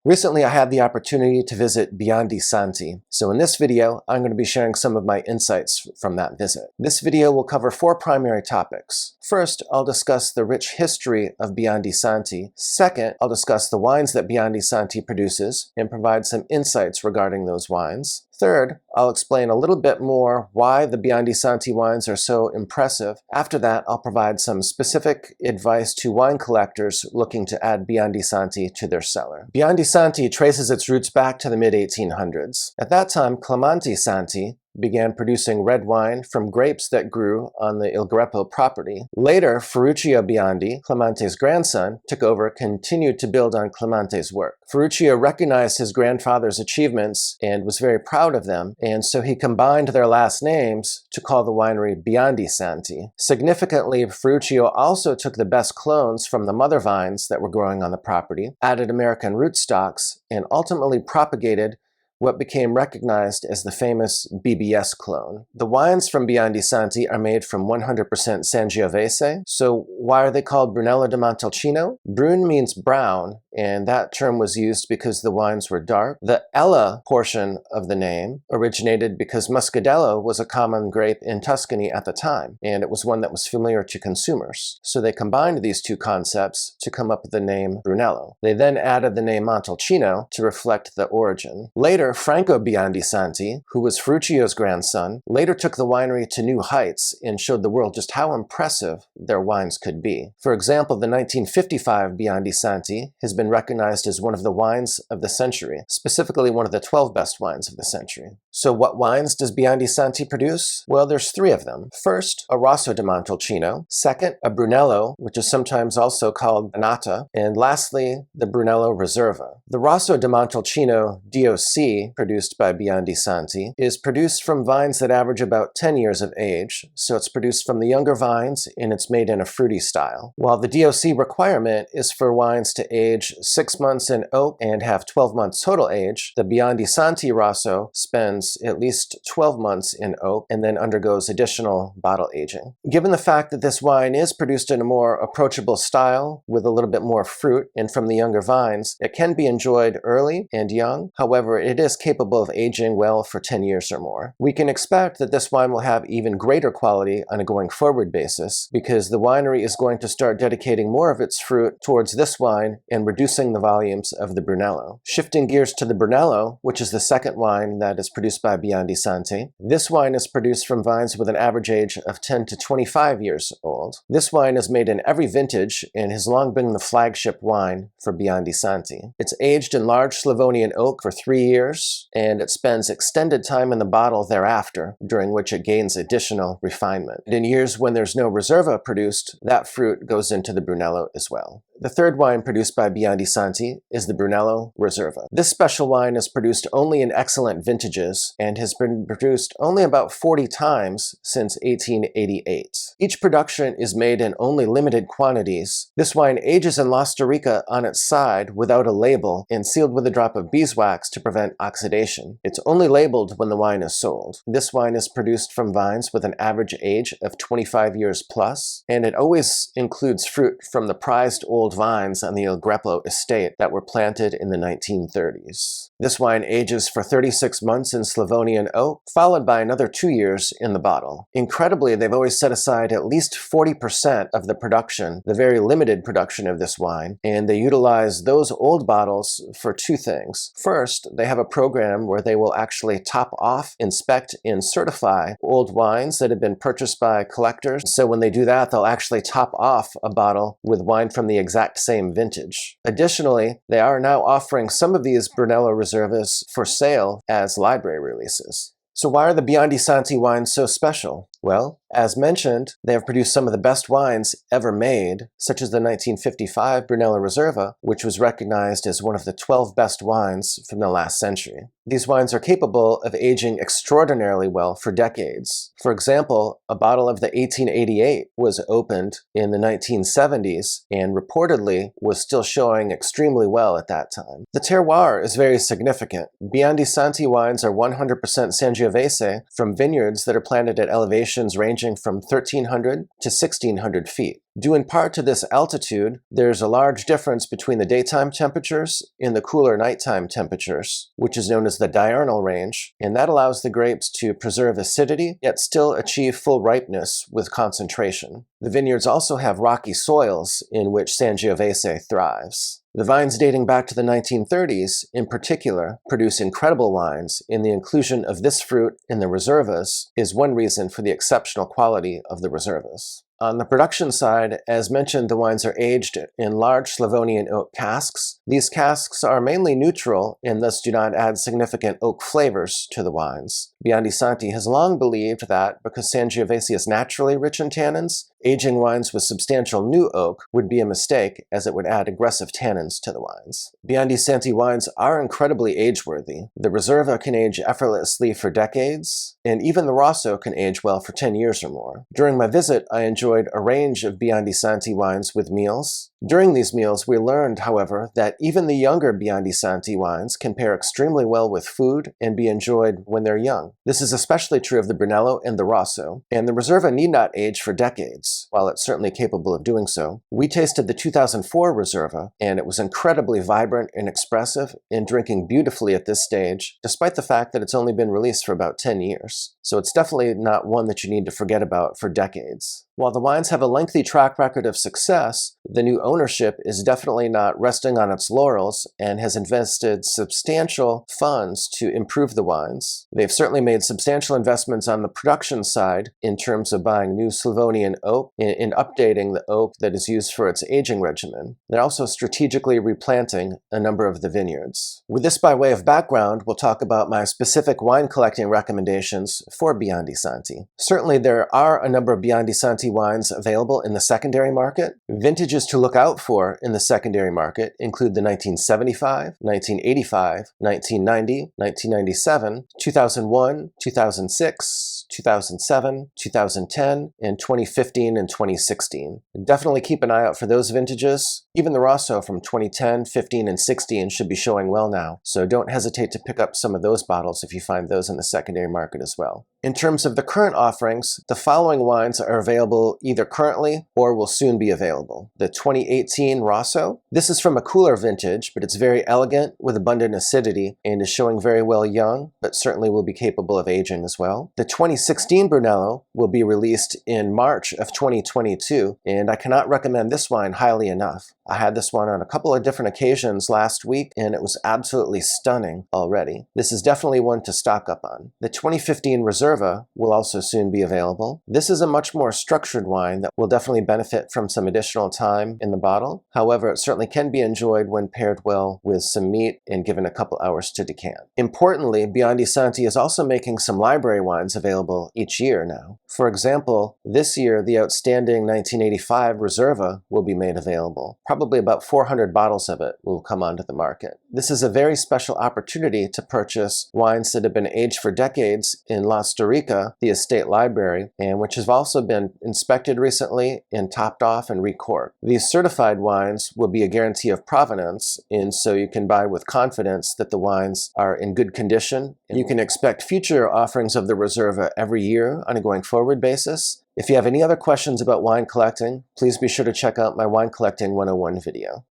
Recently, I had the opportunity to visit BIONDI-SANTI, so in this video, I'm going to be sharing some of my insights from that visit. This video will cover 4 primary topics. First, I'll discuss the rich history of BIONDI-SANTI. Second, I'll discuss the wines that BIONDI-SANTI produces and provide some insights regarding those wines. Third, I'll explain a little bit more why the BIONDI-SANTI wines are so impressive. After that, I'll provide some specific advice to wine collectors looking to add BIONDI-SANTI to their cellar. BIONDI-SANTI traces its roots back to the mid-1800s. At that time, Clemente-Santi began producing red wine from grapes that grew on the Il Greppo property. Later, Ferruccio Biondi, Clemente's grandson, took over and continued to build on Clemente's work. Ferruccio recognized his grandfather's achievements and was very proud of them, and so he combined their last names to call the winery BIONDI-SANTI. Significantly, Ferruccio also took the best clones from the mother vines that were growing on the property, added American rootstocks, and ultimately propagated what became recognized as the famous BBS clone. The wines from BIONDI-SANTI are made from 100% Sangiovese. So why are they called Brunello di Montalcino? Brun means brown, and that term was used because the wines were dark. The Ella portion of the name originated because Muscadello was a common grape in Tuscany at the time, and it was one that was familiar to consumers. So they combined these two concepts to come up with the name Brunello. They then added the name Montalcino to reflect the origin. Later, Franco BIONDI-SANTI, who was Ferruccio's grandson, later took the winery to new heights and showed the world just how impressive their wines could be. For example, the 1955 BIONDI-SANTI has been recognized as one of the wines of the century, specifically one of the 12 best wines of the century. So what wines does BIONDI-SANTI produce? Well, there's 3 of them. First, a Rosso di Montalcino. Second, a Brunello, which is sometimes also called Annata. And lastly, the Brunello Reserva. The Rosso di Montalcino DOC, produced by BIONDI-SANTI, is produced from vines that average about 10 years of age, so it's produced from the younger vines and it's made in a fruity style. While the DOC requirement is for wines to age 6 months in oak and have 12 months total age, the BIONDI-SANTI Rosso spends at least 12 months in oak and then undergoes additional bottle aging. Given the fact that this wine is produced in a more approachable style with a little bit more fruit and from the younger vines, it can be enjoyed early and young. However, it is capable of aging well for 10 years or more. We can expect that this wine will have even greater quality on a going forward basis because the winery is going to start dedicating more of its fruit towards this wine and reducing the volumes of the Brunello. Shifting gears to the Brunello, which is the second wine that is produced by BIONDI-SANTI. This wine is produced from vines with an average age of 10 to 25 years old. This wine is made in every vintage and has long been the flagship wine for BIONDI-SANTI. It's aged in large Slavonian oak for 3 years, and it spends extended time in the bottle thereafter, during which it gains additional refinement. In years when there's no Reserva produced, that fruit goes into the Brunello as well. The third wine produced by BIONDI-SANTI is the Brunello Reserva. This special wine is produced only in excellent vintages and has been produced only about 40 times since 1888. Each production is made in only limited quantities. This wine ages in Costa Rica on its side without a label and sealed with a drop of beeswax to prevent oxidation. It's only labeled when the wine is sold. This wine is produced from vines with an average age of 25 years plus, and it always includes fruit from the prized old vines on the Il Greppo estate that were planted in the 1930s. This wine ages for 36 months in Slavonian oak, followed by another 2 years in the bottle. Incredibly, they've always set aside at least 40% of the production, the very limited production of this wine, and they utilize those old bottles for 2 things. First, they have a program where they will actually top off, inspect, and certify old wines that have been purchased by collectors. So when they do that, they'll actually top off a bottle with wine from the exact same vintage. Additionally, they are now offering some of these Brunello Reservas for sale as library releases. So why are the BIONDI-SANTI wines so special? Well, as mentioned, they have produced some of the best wines ever made, such as the 1955 Brunello Reserva, which was recognized as one of the 12 best wines from the last century. These wines are capable of aging extraordinarily well for decades. For example, a bottle of the 1888 was opened in the 1970s and reportedly was still showing extremely well at that time. The terroir is very significant. BIONDI-SANTI wines are 100% Sangiovese from vineyards that are planted at elevation elevations ranging from 1,300 to 1,600 feet. Due in part to this altitude, there's a large difference between the daytime temperatures and the cooler nighttime temperatures, which is known as the diurnal range, and that allows the grapes to preserve acidity, yet still achieve full ripeness with concentration. The vineyards also have rocky soils in which Sangiovese thrives. The vines dating back to the 1930s, in particular, produce incredible wines, and the inclusion of this fruit in the reservas is one reason for the exceptional quality of the reservas. On the production side, as mentioned, the wines are aged in large Slavonian oak casks. These casks are mainly neutral and thus do not add significant oak flavors to the wines. BIONDI-SANTI has long believed that because Sangiovese is naturally rich in tannins, aging wines with substantial new oak would be a mistake, as it would add aggressive tannins to the wines. BIONDI-SANTI wines are incredibly age-worthy. The Reserva can age effortlessly for decades, and even the Rosso can age well for 10 years or more. During my visit, I enjoyed a range of BIONDI-SANTI wines with meals. During these meals, we learned, however, that even the younger BIONDI-SANTI wines can pair extremely well with food and be enjoyed when they're young. This is especially true of the Brunello and the Rosso, and the Reserva need not age for decades, while it's certainly capable of doing so. We tasted the 2004 Reserva, and it was incredibly vibrant and expressive and drinking beautifully at this stage, despite the fact that it's only been released for about 10 years. So it's definitely not one that you need to forget about for decades. While the wines have a lengthy track record of success, the new ownership is definitely not resting on its laurels and has invested substantial funds to improve the wines. They've certainly made substantial investments on the production side in terms of buying new Slavonian oak and updating the oak that is used for its aging regimen. They're also strategically replanting a number of the vineyards. With this by way of background, we'll talk about my specific wine collecting recommendations for BIONDI-SANTI. Certainly there are a number of BIONDI-SANTI wines available in the secondary market. Vintages to look out for in the secondary market include the 1975, 1985, 1990, 1997, 2001, 2006, 2007, 2010, and 2015 and 2016. Definitely keep an eye out for those vintages. Even the Rosso from 2010, 15, and 16 should be showing well now, so don't hesitate to pick up some of those bottles if you find those in the secondary market as well. In terms of the current offerings, the following wines are available either currently or will soon be available. The 2018 Rosso. This is from a cooler vintage, but it's very elegant with abundant acidity and is showing very well young, but certainly will be capable of aging as well. The 2016 Brunello will be released in March of 2022, and I cannot recommend this wine highly enough. I had this one on a couple of different occasions last week, and it was absolutely stunning already. This is definitely one to stock up on. The 2015 Reserva will also soon be available. This is a much more structured wine that will definitely benefit from some additional time in the bottle. However, it certainly can be enjoyed when paired well with some meat and given a couple hours to decant. Importantly, BIONDI-SANTI is also making some library wines available each year now. For example, this year the outstanding 1985 Reserva will be made available. Probably about 400 bottles of it will come onto the market. This is a very special opportunity to purchase wines that have been aged for decades in Las Rica, the estate library, and which have also been inspected recently and topped off and recorked. These certified wines will be a guarantee of provenance, and so you can buy with confidence that the wines are in good condition. You can expect future offerings of the Reserva every year on a going forward basis. If you have any other questions about wine collecting, please be sure to check out my Wine Collecting 101 video.